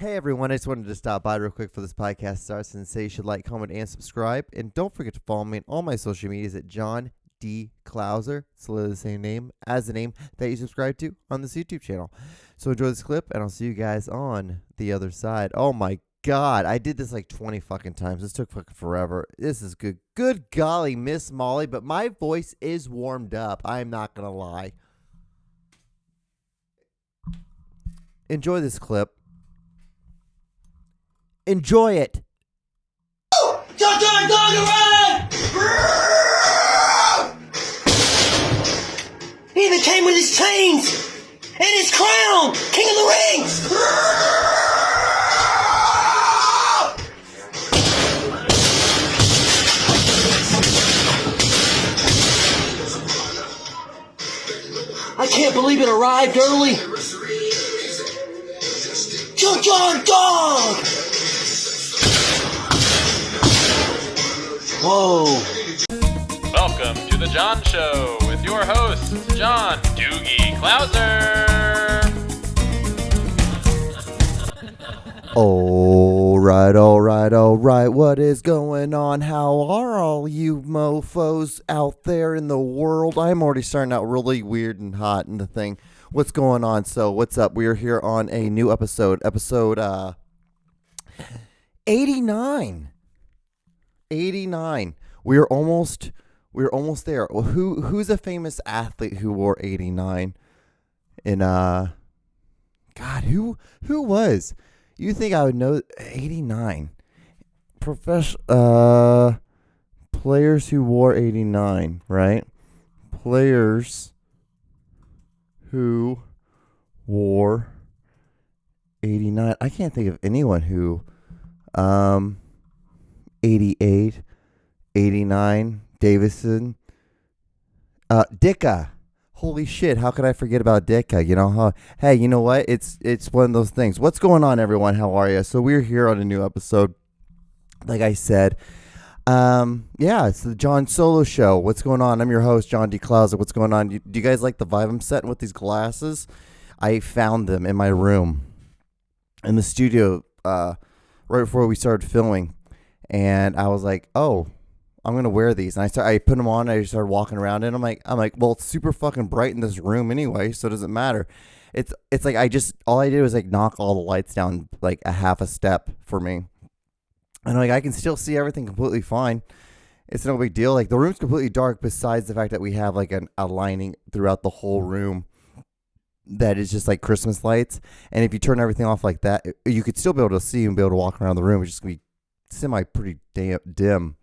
Hey everyone, I just wanted to stop by real quick for this podcast starts and say you should like, comment, and subscribe. And don't forget to follow me on all my social medias at John D. Clouser. It's literally the same name as the name that you subscribe to on this YouTube channel. So enjoy this clip, and I'll see you guys on the other side. Oh my God, I did this like 20 fucking times. This took fucking forever. This is good. Good golly, Miss Molly, but my voice is warmed up. I'm not going to lie. Enjoy this clip. Enjoy it. He even came with his chains and his crown, King of the Rings. I can't believe it arrived early. John Dog! Whoa. Welcome to The John Show with your host, John Doogie Clouser. All right. What is going on? How are all you mofos out there in the world? I'm already starting out really weird and hot in the thing. What's going on? So, what's up? We are here on a new episode 89. 89. We're almost there. Well, who's a famous athlete who wore 89? And God, who was? You think I would know 89? Players who wore 89, right? Players who wore 89. I can't think of anyone who 88, 89, Davison, Dicka. Holy shit, how could I forget about Dicka? You know how? Hey, you know what? It's one of those things. What's going on, everyone? How are you? So we're here on a new episode. Like I said, it's the Juan Solo Show. What's going on? I'm your host, John D. Clouser. What's going on? Do you guys like the vibe I'm setting with these glasses? I found them in my room, in the studio, right before we started filming. And I was like, oh, I'm going to wear these. And I put them on. And I just started walking around. And I'm like, well, it's super fucking bright in this room anyway, so it doesn't matter. It's like all I did was like knock all the lights down like a half a step for me. And like I can still see everything completely fine. It's no big deal. Like the room's completely dark besides the fact that we have like a lining throughout the whole room that is just like Christmas lights. And if you turn everything off like that, you could still be able to see and be able to walk around the room. It's just going to be pretty dim.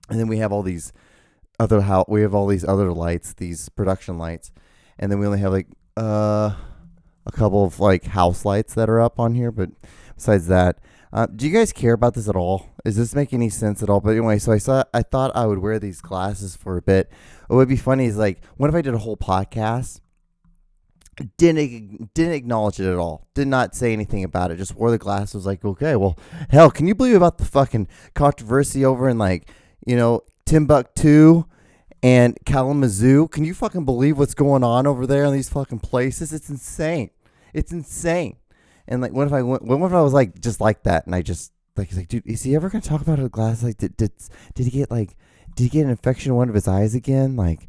And then we have all these other lights, these production lights. And then we only have like a couple of like house lights that are up on here, but besides that, do you guys care about this at all? Does this make any sense at all? But anyway, so I thought I would wear these glasses for a bit. What would be funny is like, what if I did a whole podcast, didn't acknowledge it at all, did not say anything about it, just wore the glasses, was like, okay, well, hell, can you believe about the fucking controversy over in like, you know, Timbuktu and Kalamazoo? Can you fucking believe what's going on over there in these fucking places? It's insane. And like, what if I was like just like that, and I just like, he's like, dude, is he ever gonna talk about a glass? Like, did he get an infection in one of his eyes again? Like,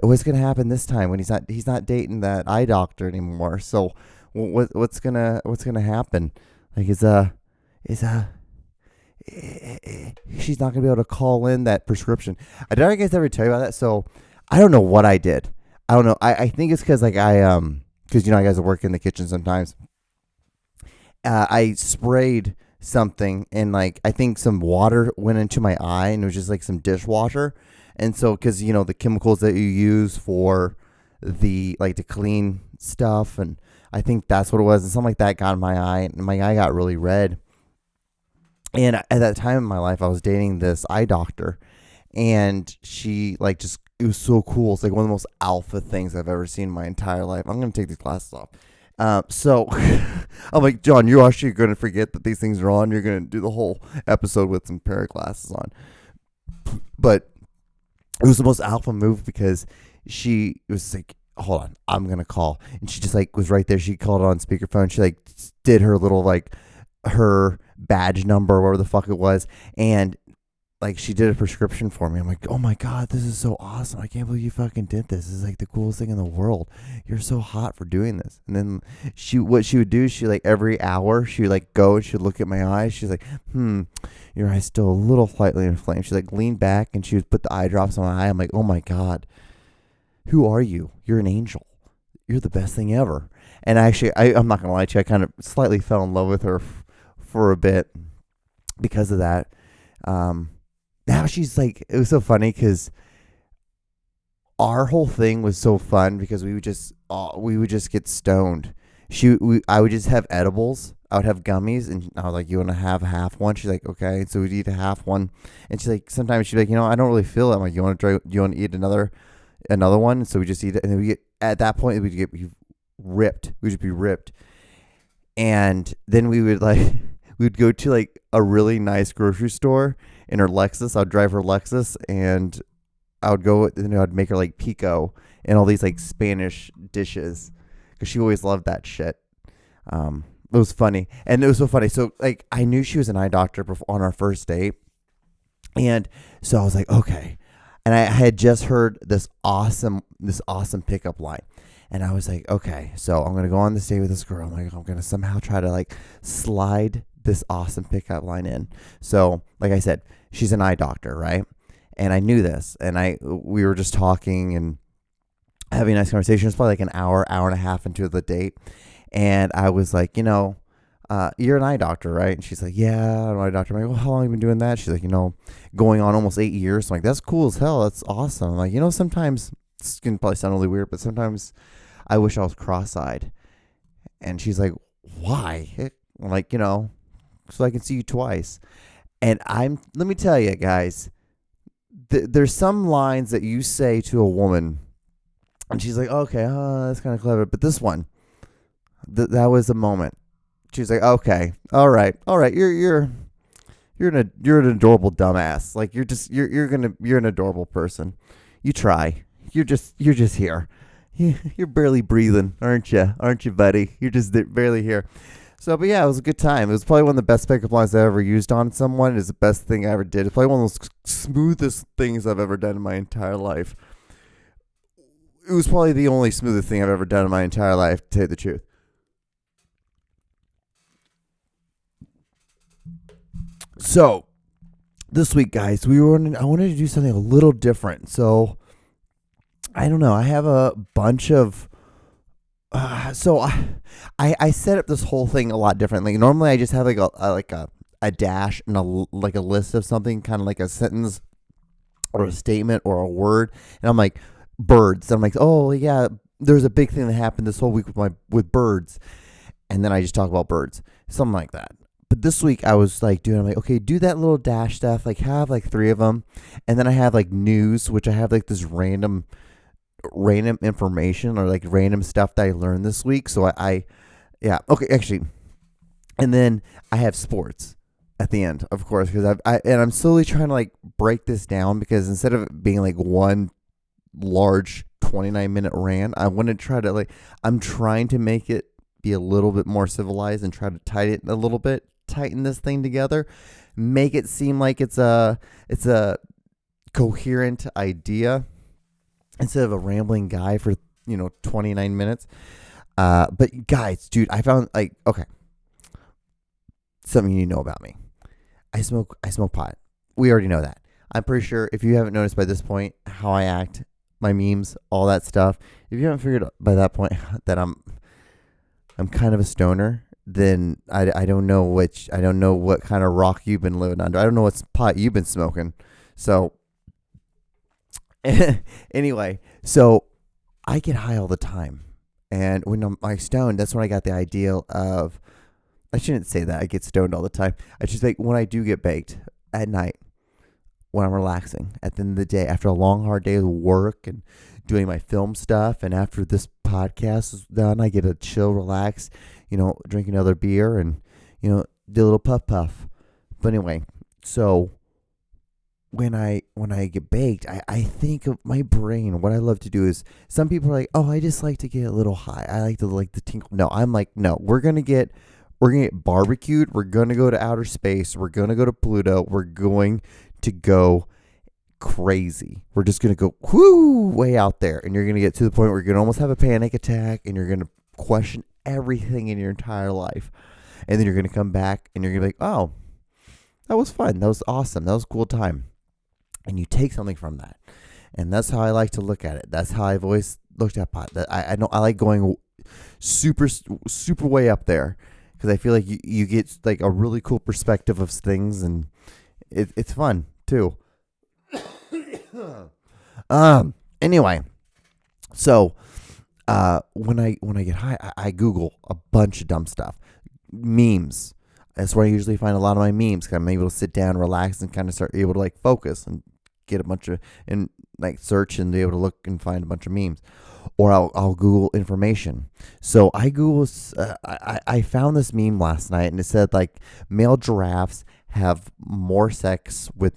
what's gonna happen this time when he's not dating that eye doctor anymore? So, what's gonna happen? Like, she's not gonna be able to call in that prescription. Did I guys ever tell you about that? So, I don't know what I did. I don't know. I think it's because like because you know I guys work in the kitchen sometimes. I sprayed something and like I think some water went into my eye, and it was just like some dishwasher. And so because you know the chemicals that you use for the like to clean stuff, and I think that's what it was, and something like that got in my eye, and my eye got really red. And at that time in my life, I was dating this eye doctor, and she like just, it was so cool. It's like one of the most alpha things I've ever seen in my entire life. I'm gonna take these glasses off. So I'm like, John, you're actually going to forget that these things are on. You're going to do the whole episode with some pair of glasses on. But it was the most alpha move because she was like, hold on, I'm going to call. And she just like was right there. She called it on speakerphone. She like did her little like her badge number, whatever the fuck it was. And like she did a prescription for me. I'm like, oh my God, this is so awesome. I can't believe you fucking did this. This is like the coolest thing in the world. You're so hot for doing this. And then what she would do, she like every hour, she would like go and she'd look at my eyes. She's like, your eye's still a little slightly inflamed. She like leaned back and she would put the eye drops on my eye. I'm like, oh my God, who are you? You're an angel. You're the best thing ever. And actually, I'm not going to lie to you. I kind of slightly fell in love with her for a bit because of that. Now she's like, it was so funny because our whole thing was so fun because we would just get stoned. I would just have edibles. I would have gummies, and I was like, "You want to have half one?" She's like, "Okay." And so we'd eat a half one, and she's like, sometimes she'd be like, "I don't really feel it." I'm like, "You want to eat another one?" And so we just eat it, and then we get at that point we'd get ripped. We'd just be ripped, and then we would like we'd go to like a really nice grocery store in her Lexus. I'd drive her Lexus, and I would go and I'd make her like pico and all these like Spanish dishes because she always loved that shit. It was funny, and it was so funny. So like I knew she was an eye doctor on our first date, and so I was like, okay. And I had just heard this awesome pickup line, and I was like, okay, so I'm gonna go on this date with this girl. I'm like, I'm gonna somehow try to like slide this awesome pickup line in. So like I said, she's an eye doctor, right? And I knew this, and we were just talking and having a nice conversation. It was probably like an hour and a half into the date. And I was like, you're an eye doctor, right? And she's like, yeah, I'm an eye doctor. I'm like, well, how long have you been doing that? She's like, going on almost 8 years. I'm like, that's cool as hell. That's awesome. I'm like, sometimes, this can probably sound really weird, but sometimes I wish I was cross-eyed. And she's like, why? I'm like, so I can see you twice. And let me tell you guys, there's some lines that you say to a woman, and she's like, okay, that's kind of clever. But this one, that was a moment. She's like, okay, all right, you're an adorable dumbass. Like you're an adorable person. You try. You're just here. You're barely breathing, aren't you, buddy? You're just barely here. So, but yeah, it was a good time. It was probably one of the best pickup lines I ever used on someone. It was the best thing I ever did. It's probably one of those smoothest things I've ever done in my entire life. It was probably the only smoothest thing I've ever done in my entire life, to tell you the truth. So, this week, guys, I wanted to do something a little different. So, I don't know. I have a bunch of... I set up this whole thing a lot differently. Normally, I just have like a dash and a list of something, kind of like a sentence or a statement or a word. And I'm like, birds. I'm like, oh yeah, there's a big thing that happened this whole week with birds. And then I just talk about birds, something like that. But this week I was like I'm like, okay, do that little dash stuff, like have like 3 of them. And then I have like news, which I have like this random information or like random stuff that I learned this week. So yeah, okay, actually. And then I have sports at the end, of course, because I'm slowly trying to like break this down, because instead of it being like one large 29-minute rant, I want to try to I'm trying to make it be a little bit more civilized and try to tighten this thing together, make it seem like it's a coherent idea instead of a rambling guy for 29 minutes. But guys, dude, I found okay, something you know about me. I smoke pot. We already know that. I'm pretty sure if you haven't noticed by this point how I act, my memes, all that stuff, if you haven't figured by that point that I'm kind of a stoner, then I don't know what kind of rock you've been living under. I don't know what pot you've been smoking. So anyway, so I get high all the time. And when I'm stoned, that's when I got the idea of, I shouldn't say that I get stoned all the time. I just think when I do get baked at night, when I'm relaxing at the end of the day, after a long, hard day of work and doing my film stuff, and after this podcast is done, I get to chill, relax, drink another beer and, do a little puff. But anyway, so when I get baked, I think of my brain. What I love to do is, some people are like, oh, I just like to get a little high. I like the tinkle. No, I'm like, no, we're gonna get barbecued. We're gonna go to outer space. We're gonna go to Pluto. We're going to go crazy. We're just gonna go way out there, and you're gonna get to the point where you're gonna almost have a panic attack, and you're gonna question everything in your entire life, and then you're gonna come back, and you're gonna be like, oh, that was fun. That was awesome. That was a cool time. And you take something from that. And that's how I like to look at it. That's how I've always looked at pot. I know I like going super, super way up there, because I feel like you get like a really cool perspective of things, and it's fun too. Anyway, so when I get high, I Google a bunch of dumb stuff, memes. That's where I usually find a lot of my memes, because I'm able to sit down, relax, and kind of start able to like focus and get a bunch of, and like search and be able to look and find a bunch of memes. Or I'll Google information. So I I found this meme last night, and it said like male giraffes have more sex with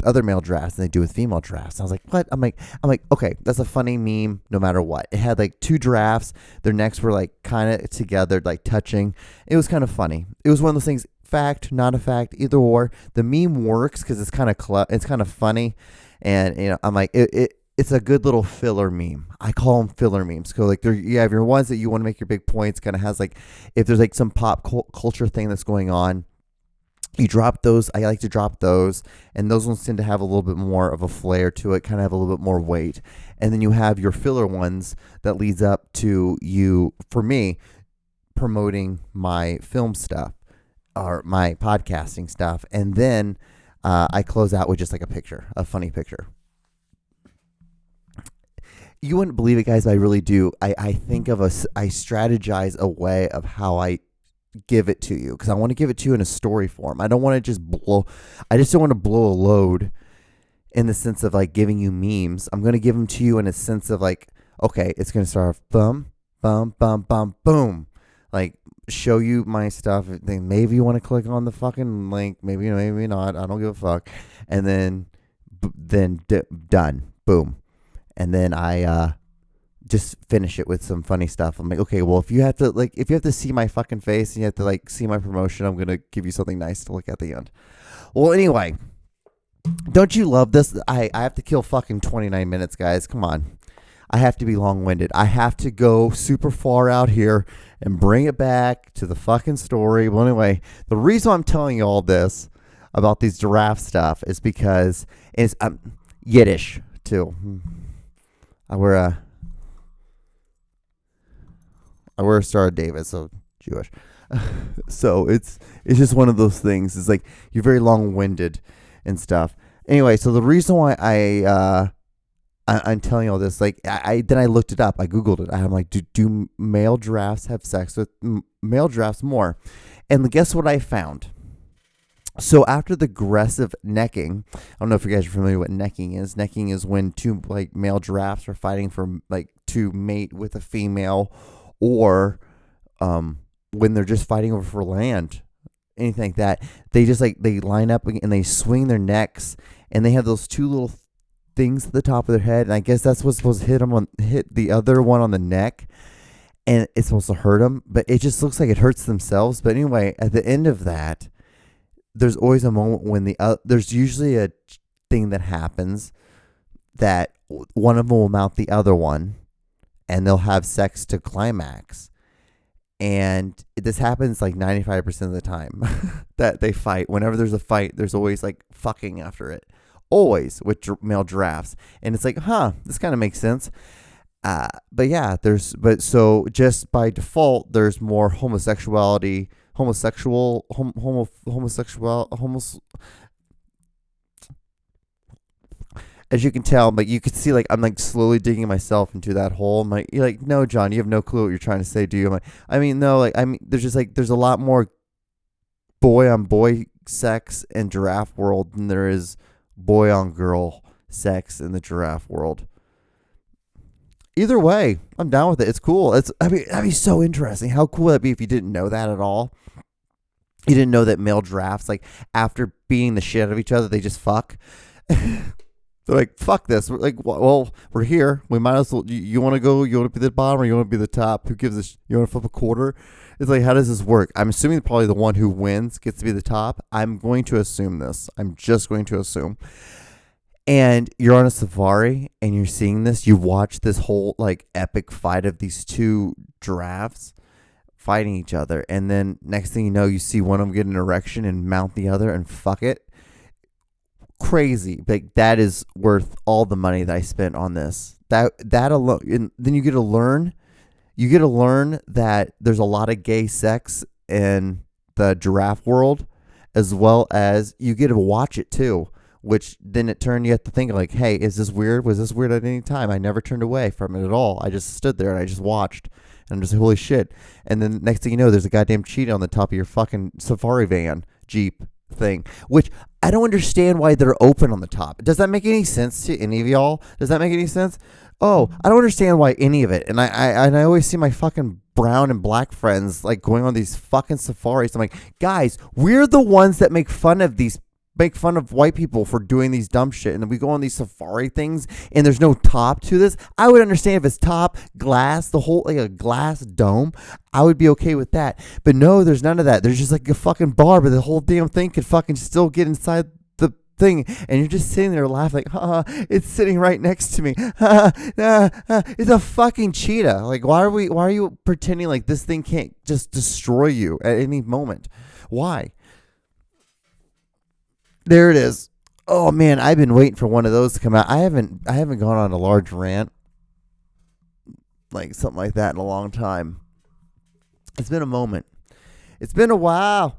other male giraffes than they do with female giraffes. And I was like, what? I'm like, okay, that's a funny meme no matter what. It had like two giraffes, their necks were like kind of together, like touching. It was kind of funny. It was one of those things, fact, not a fact, either or. The meme works because it's kind of funny, and you know, I'm like, it's a good little filler meme. I call them filler memes. So like, you have your ones that you want to make your big points. Kind of has like, if there's like some pop culture thing that's going on, you drop those. I like to drop those, and those ones tend to have a little bit more of a flair to it, kind of have a little bit more weight. And then you have your filler ones that leads up to you, for me, promoting my film stuff or my podcasting stuff. And then I close out with just like a funny picture. You wouldn't believe it, guys. I really do. I think of I strategize a way of how I give it to you, because I want to give it to you in a story form. I don't want to just I just don't want to blow a load in the sense of like giving you memes. I'm going to give them to you in a sense of like, okay, it's going to start off bum, bum, bum, bum, boom. Like, show you my stuff. Then maybe you want to click on the fucking link. Maybe not. I don't give a fuck. And then done. Boom. And then I just finish it with some funny stuff. I'm like, okay, well, if you have to see my fucking face and you have to like see my promotion, I'm going to give you something nice to look at the end. Well, anyway, don't you love this? I have to kill fucking 29 minutes, guys. Come on. I have to be long-winded. I have to go super far out here and bring it back to the fucking story. Well, anyway, the reason I'm telling you all this about these giraffe stuff is because it's Yiddish too. I wear a Star of David, so Jewish. So it's just one of those things. It's like you're very long-winded and stuff. Anyway, so the reason why I'm telling you all this, like then I looked it up. I Googled it. I'm like, do male giraffes have sex with male giraffes more? And guess what I found? So after the aggressive necking, I don't know if you guys are familiar with what necking is. Necking is when two like male giraffes are fighting for like to mate with a female, or when they're just fighting over for land, anything like that. They just like they line up and they swing their necks, and they have those two little things at the top of their head, and I guess that's what's supposed to hit the other one on the neck, and it's supposed to hurt them, but it just looks like it hurts themselves. But anyway, at the end of that, there's always a moment when there's usually a thing that happens that one of them will mount the other one, and they'll have sex to climax. And this happens like 95% of the time that they fight. Whenever there's a fight, there's always like fucking after it. Always with male giraffes. And it's like, this kind of makes sense. But yeah, so just by default, there's more homosexuality. As you can tell, like you could see, like I'm like slowly digging myself into that hole. I'm like, you're like, no, John, you have no clue what you're trying to say, do you? I'm like, there's just like there's a lot more boy on boy sex in giraffe world than there is boy on girl sex in the giraffe world. Either way, I'm down with it. It's cool. That'd be so interesting. How cool would that be if you didn't know that at all? You didn't know that male giraffes, like, after beating the shit out of each other, they just fuck. They're like, fuck this. We're like, well, we're here. We might as well. You want to go? You want to be the bottom or you want to be the top? Who gives a you want to flip a quarter? It's like, how does this work? I'm assuming probably the one who wins gets to be the top. I'm going to assume this. I'm just going to assume. And you're on a safari and you're seeing this. You watch this whole like epic fight of these two giraffes fighting each other. And then next thing you know, you see one of them get an erection and mount the other and fuck it. Crazy. Like, that is worth all the money that I spent on this. That alone. And then you get to learn that there's a lot of gay sex in the giraffe world, as well as you get to watch it too, which then you have to think like, hey, is this weird? Was this weird at any time? I never turned away from it at all. I just stood there and I just watched, and I'm just like, holy shit. And then next thing you know, there's a goddamn cheetah on the top of your fucking safari van, Jeep thing, which I don't understand why they're open on the top. Does that make any sense to any of y'all? Does that make any sense? Oh, I don't understand why any of it. And I always see my fucking brown and black friends like going on these fucking safaris. I'm like, guys, we're the ones that make fun of white people for doing these dumb shit, and then we go on these safari things and there's no top to this. I would understand if it's top glass, the whole like a glass dome. I would be okay with that. But no, there's none of that. There's just like a fucking bar, but the whole damn thing could fucking still get inside the thing, and you're just sitting there laughing like, it's sitting right next to me. It's a fucking cheetah. Like, why are you pretending like this thing can't just destroy you at any moment? Why? There it is. Oh man, I've been waiting for one of those to come out. I haven't gone on a large rant like something like that in a long time. It's been a moment. It's been a while.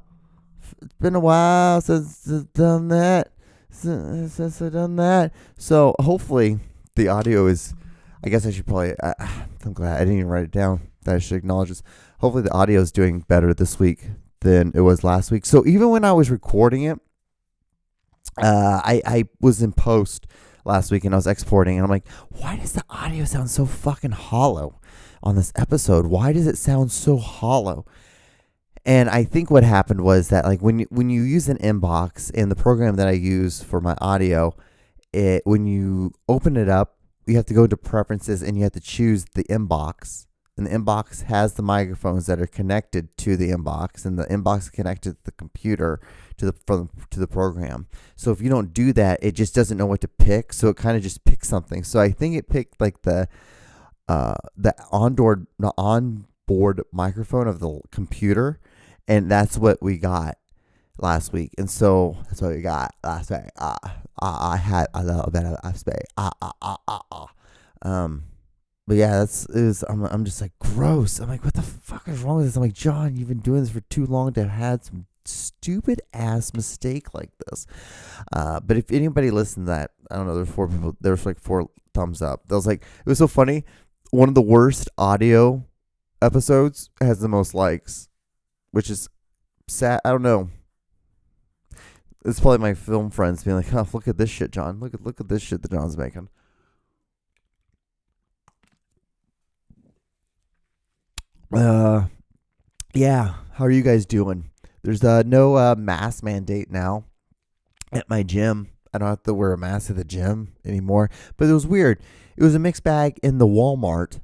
It's been a while since I've done that. Since I've done that. So hopefully the audio is. I guess I should probably. I'm glad I didn't even write it down. That I should acknowledge this. Hopefully the audio is doing better this week than it was last week. So even when I was recording it. I was in post last week and I was exporting and I'm like, why does the audio sound so fucking hollow on this episode? Why does it sound so hollow? And I think what happened was that like when you use an inbox in the program that I use for my audio, when you open it up, you have to go to preferences and you have to choose the inbox. And the inbox has the microphones that are connected to the inbox, and the inbox is connected to the computer to the program. So if you don't do that, it just doesn't know what to pick. So it kind of just picks something. So I think it picked like the onboard microphone of the computer, and that's what we got last week. And so that's what we got last week. I had a little bit of space. But yeah, I'm just like, gross. I'm like, what the fuck is wrong with this? I'm like, John, you've been doing this for too long to have had some stupid ass mistake like this. But if anybody listened to that, I don't know, there's 4 people, there's like 4 thumbs up. That was like, it was so funny. One of the worst audio episodes has the most likes, which is sad. I don't know. It's probably my film friends being like, look at this shit, John. Look at this shit that John's making. Yeah, how are you guys doing? There's no mask mandate now at my gym. I don't have to wear a mask at the gym anymore, but it was weird. It was a mixed bag in the Walmart.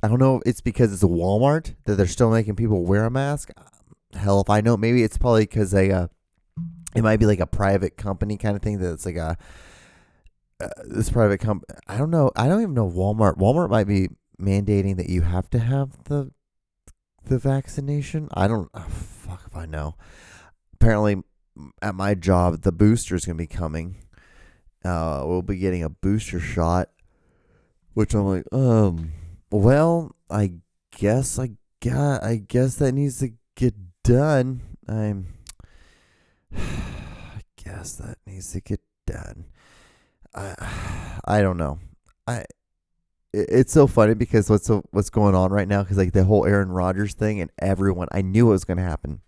I don't know if it's because it's a Walmart that they're still making people wear a mask. Hell if I know. Maybe it's probably because it might be like a private company kind of thing, that it's like this private company. I don't know. I don't even know Walmart might be mandating that you have to have the vaccination. I don't fuck if I know. Apparently at my job the booster is going to be coming. We'll be getting a booster shot, which I'm like, well, I guess that needs to get done. I guess that needs to get done. I don't know. It's so funny because what's going on right now, because like the whole Aaron Rodgers thing, and everyone, I knew it was going to happen.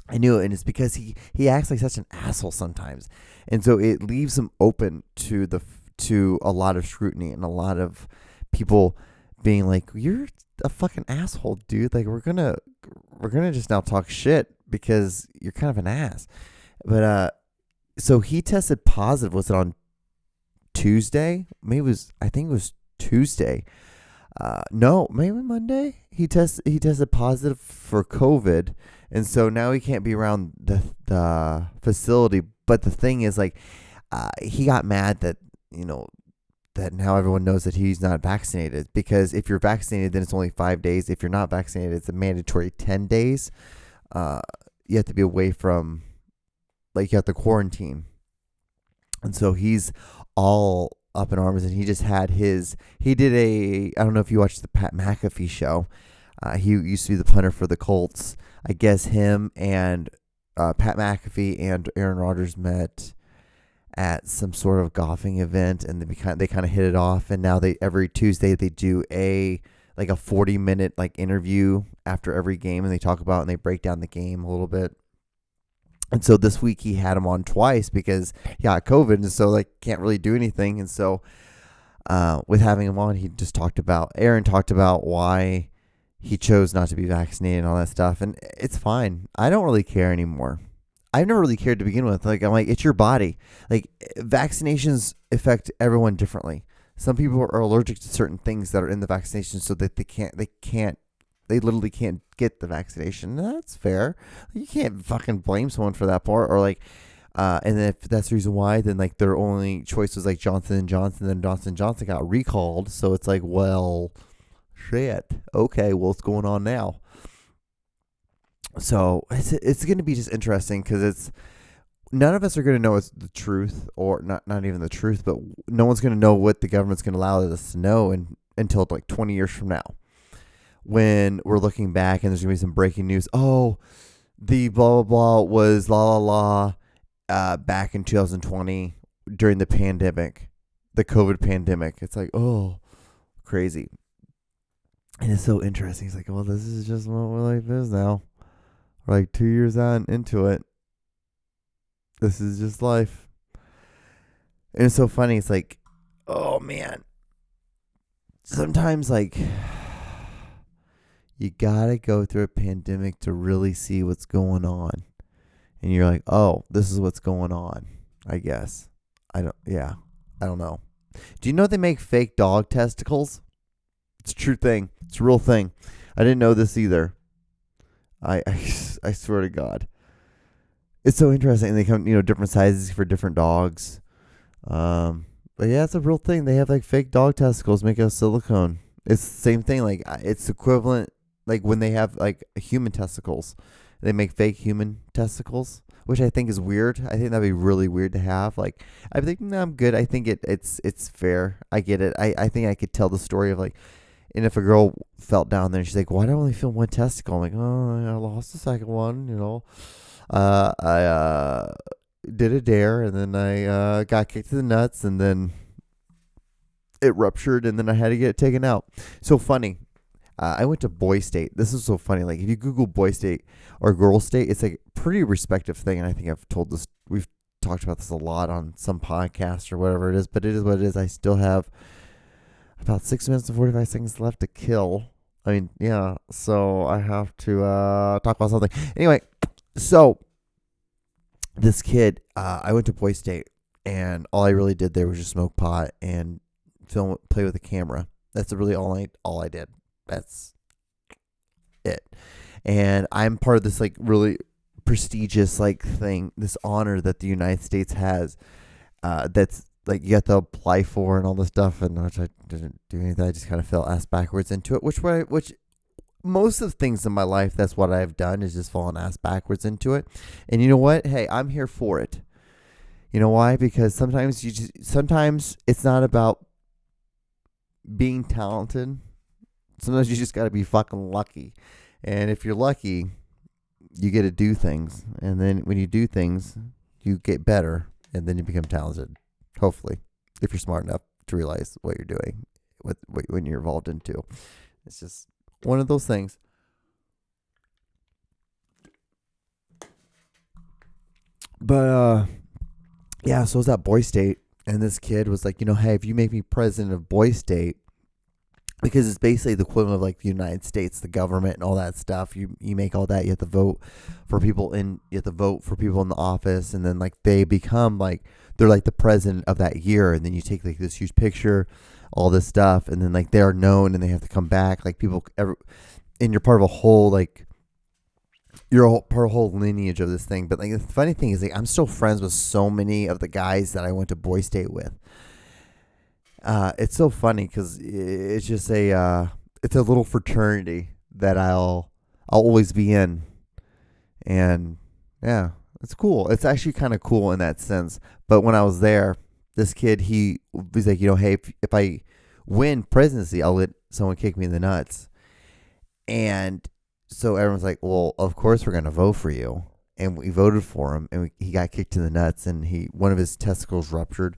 I knew it, and it's because he acts like such an asshole sometimes, and so it leaves him open to a lot of scrutiny and a lot of people being like, "You're a fucking asshole, dude. Like we're gonna just now talk shit because you're kind of an ass. But so he tested positive. Was it on Tuesday? I think it was Tuesday. No, maybe Monday. He tested positive for COVID, and so now he can't be around the facility. But the thing is, like, he got mad that that now everyone knows that he's not vaccinated, because if you're vaccinated, then it's only 5 days. If you're not vaccinated, it's a mandatory 10 days. You have to be away from, like, you have to quarantine. And so he's all up in arms, and he just had he did I don't know if you watched the Pat McAfee show. He used to be the punter for the Colts. I guess him and Pat McAfee and Aaron Rodgers met at some sort of golfing event, and they kind of hit it off. And now every Tuesday they do a 40-minute like interview after every game, and they talk about and they break down the game a little bit. And so this week he had him on twice because he got COVID, and so like can't really do anything. And so with having him on, Aaron talked about why he chose not to be vaccinated and all that stuff. And it's fine. I don't really care anymore. I've never really cared to begin with. Like, I'm like, it's your body. Like, vaccinations affect everyone differently. Some people are allergic to certain things that are in the vaccination, so that they literally can't get the vaccination. That's fair. You can't fucking blame someone for that part. Or like, and then if that's the reason why, then like their only choice was like Johnson & Johnson. Then Johnson & Johnson got recalled. So it's like, well, shit. Okay, well, what's going on now? So it's going to be just interesting, because none of us are going to know it's the truth, or not even the truth, but no one's going to know what the government's going to allow us to know until like 20 years from now, when we're looking back and there's going to be some breaking news. Oh, the blah, blah, blah was la, la, la back in 2020 during the pandemic, the COVID pandemic. It's like, oh, crazy. And it's so interesting. It's like, well, this is just what life is now. We're like 2 years on into it. This is just life. And it's so funny. It's like, oh, man. Sometimes, like, you gotta go through a pandemic to really see what's going on. And you're like, oh, this is what's going on, I guess. I don't know. Do you know they make fake dog testicles? It's a true thing. It's a real thing. I didn't know this either. I swear to God. It's so interesting. They come, different sizes for different dogs. But yeah, it's a real thing. They have like fake dog testicles made out of silicone. It's the same thing. Like, it's equivalent. Like when they have like human testicles, they make fake human testicles, which I think is weird. I think that'd be really weird to have. Like, I think, no, I'm good. I think it's fair. I get it. I think I could tell the story of like, and if a girl felt down there and she's like, why do I only feel one testicle? I'm like, oh, I lost the second one. I did a dare, and then I got kicked to the nuts, and then it ruptured, and then I had to get it taken out. So funny. I went to Boy State. This is so funny. Like, if you Google Boy State or Girl State, it's like a pretty respective thing. And I think we've talked about this a lot on some podcast or whatever it is, but it is what it is. I still have about 6 minutes and 45 seconds left to kill. I mean, yeah. So I have to talk about something. Anyway, so this kid, I went to Boy State, and all I really did there was just smoke pot and play with the camera. That's really all I did. That's it. And I'm part of this like really prestigious like thing, this honor that the United States has, that's like you have to apply for and all this stuff, and which I didn't do anything. I just kind of fell ass backwards into it, which most of the things in my life, that's what I've done, is just fallen ass backwards into it. And you know what? Hey, I'm here for it. You know why? Because sometimes it's not about being talented. Sometimes you just got to be fucking lucky. And if you're lucky, you get to do things. And then when you do things, you get better. And then you become talented. Hopefully. If you're smart enough to realize what you're doing. When you're involved into. It's just one of those things. But, yeah, so I was at Boy State. And this kid was like, hey, if you make me president of Boy State, because it's basically the equivalent of like the United States, the government and all that stuff. You make all that. You have to vote for people in. You have to vote for people in the office, and then like they become like they're like the president of that year, and then you take like this huge picture, all this stuff, and then like they're known and they have to come back. Like people, and you're part of a whole like. You're part of a whole lineage of this thing. But like the funny thing is, like I'm still friends with so many of the guys that I went to Boy State with. It's so funny because it's just it's a little fraternity that I'll always be in, and yeah, it's cool. It's actually kind of cool in that sense. But when I was there, this kid he's like, hey, if I win presidency, I'll let someone kick me in the nuts, and so everyone's like, well, of course we're gonna vote for you, and we voted for him, and he got kicked in the nuts, and one of his testicles ruptured.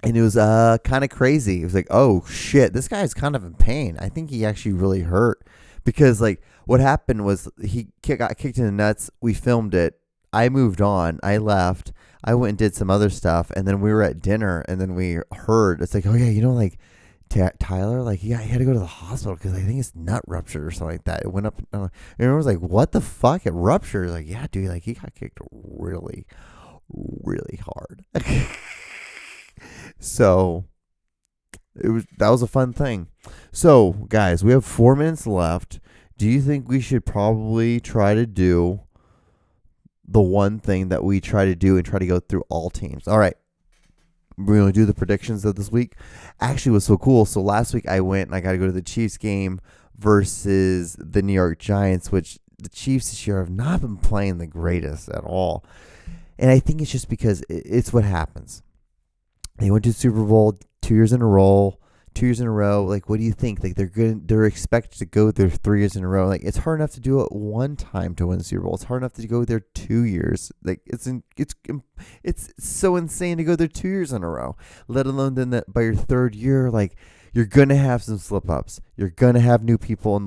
And it was kind of crazy. It was like, oh, shit, this guy's kind of in pain. I think he actually really hurt. Because, like, what happened was he got kicked in the nuts. We filmed it. I moved on. I left. I went and did some other stuff. And then we were at dinner. And then we heard, it's like, oh, yeah, like, Tyler, like, yeah, he had to go to the hospital because I think his nut ruptured or something like that. It went up. And everyone was like, what the fuck? It ruptured. Like, yeah, dude, like, he got kicked really, really hard. So that was a fun thing. So guys, we have 4 minutes left. Do you think we should probably try to do the one thing that we try to do and try to go through all teams? All right. We're going to do the predictions of this week. Actually, it was so cool. So last week I went and I got to go to the Chiefs game versus the New York Giants, which the Chiefs this year have not been playing the greatest at all. And I think it's just because it's what happens. They went to the Super Bowl 2 years in a row. Like, what do you think? Like, they're expected to go there 3 years in a row. Like, it's hard enough to do it one time to win the Super Bowl. It's hard enough to go there 2 years. Like, it's so insane to go there 2 years in a row. Let alone then that by your third year, like, you're gonna have some slip ups. You're gonna have new people in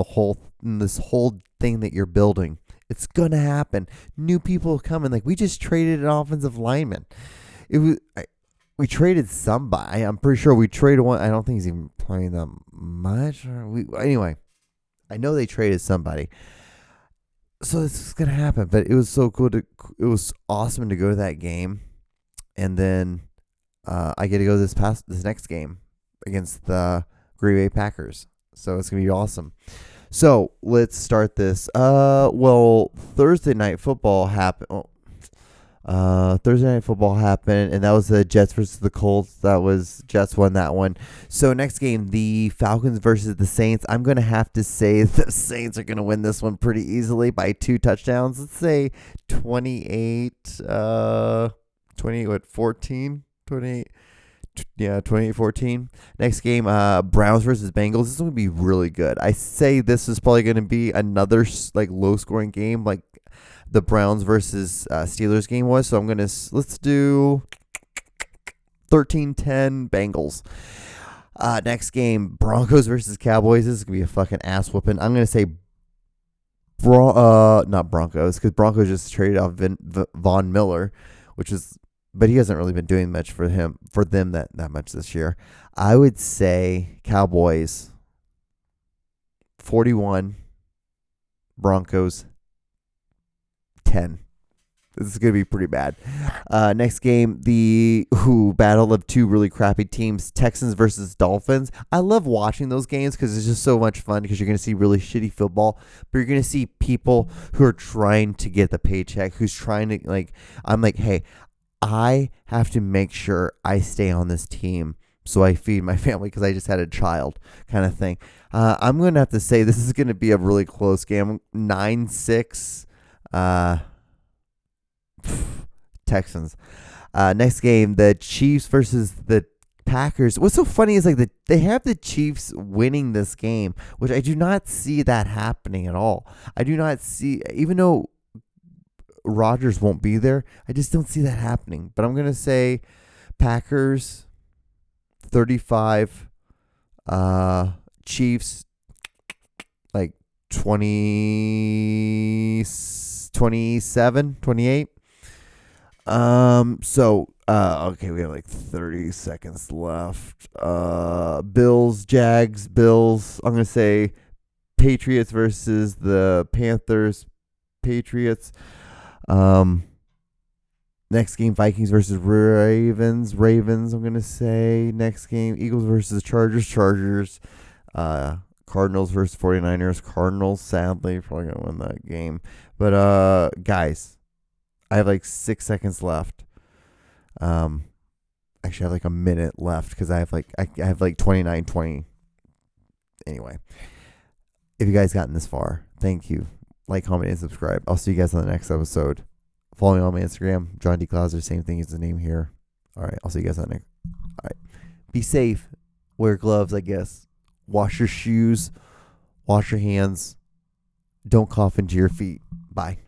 this whole thing that you're building. It's gonna happen. New people coming. Like, we just traded an offensive lineman. We traded somebody. I'm pretty sure we traded one. I don't think he's even playing that much. Anyway, I know they traded somebody. So this is gonna happen. But it was so cool it was awesome to go to that game, and then I get to go this next game against the Green Bay Packers. So it's gonna be awesome. So let's start this. Well, Thursday night football happened. Thursday night football happened, and that was the Jets versus the Colts. Jets won that one. So next game, the Falcons versus the Saints. I'm going to have to say the Saints are going to win this one pretty easily by 2 touchdowns. Let's say 28, 14? 28. Yeah, 28-14. Next game, Browns versus Bengals. This is going to be really good. I say this is probably going to be another like low-scoring game, like the Browns versus Steelers game was. So let's do 13-10 Bengals. Next game, Broncos versus Cowboys. This is going to be a fucking ass whooping. I'm going to say not Broncos, because Broncos just traded off Von Miller, but he hasn't really been doing much for them that much this year. I would say Cowboys 41, Broncos 10. This is going to be pretty bad. Next game, the battle of two really crappy teams, Texans versus Dolphins. I love watching those games because it's just so much fun, because you're going to see really shitty football, but you're going to see people who are trying to get the paycheck, who's trying to, like, I'm like, hey, I have to make sure I stay on this team so I feed my family because I just had a child, kind of thing. I'm going to have to say this is going to be a really close game. 9-6 Texans. Next game, the Chiefs versus the Packers. What's so funny is like they have the Chiefs winning this game, which I do not see that happening at all. I do not see, even though Rodgers won't be there, I just don't see that happening. But I'm going to say Packers 35, Chiefs like 27, 28. So Okay, we have like 30 seconds left. Bills, Jags, Bills. I'm gonna say Patriots versus the Panthers. Patriots. Next game, Vikings versus Ravens. Ravens, I'm gonna say. Next game, Eagles versus Chargers. Chargers. Cardinals versus 49ers. Cardinals, sadly, probably gonna win that game. But guys, I have like 6 seconds left. Actually, I have like a minute left because I have like 29, 20. Anyway, if you guys gotten this far, thank you. Like, comment, and subscribe. I'll see you guys on the next episode. Follow me on my Instagram, John D. Clouser, same thing as the name here. All right, I'll see you guys on the next. All right, be safe. Wear gloves, I guess. Wash your shoes. Wash your hands. Don't cough into your feet. Bye.